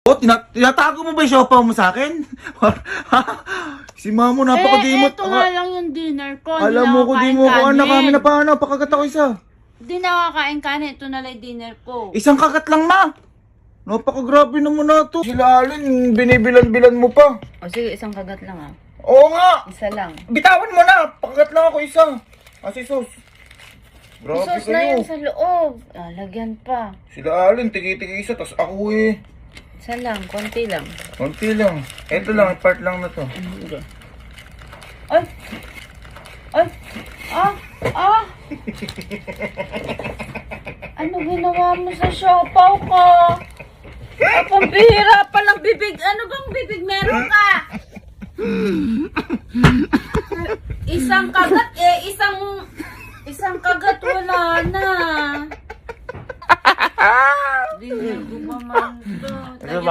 Oh, tinatago mo ba yung siopaw mo sa akin? Si Mamo napakadimot. Ito nga lang yung dinner ko. Alam mo ko, di mo ko anak kami na paano. Pakagat ako isa. Di nakakain kanin. Ito na lang yung dinner ko. Isang kagat lang, ma. Napakagrabe naman na to. Sila Alin, binibilan-bilan mo pa. O sige, isang kagat lang ah. Oo nga. Isa lang. Bitawan mo na. Pakagat lang ako isa. Kasi sus. Grabe Isos na yan kayo. sa loob. Lagyan pa. Sila Alin, tigi-tigi isa. Tas ako eh. Isa lang, konti lang. Konti lang. Ito lang, part lang na to. Hindi. Ay! Ay! Ah! Ah! Ano ginawa mo sa siopaw ko? Pambihira pa ng bibig. Ano bang bibig meron ka? Isang kagat isang kagat wala na. Di na gumaman to. Ano ba?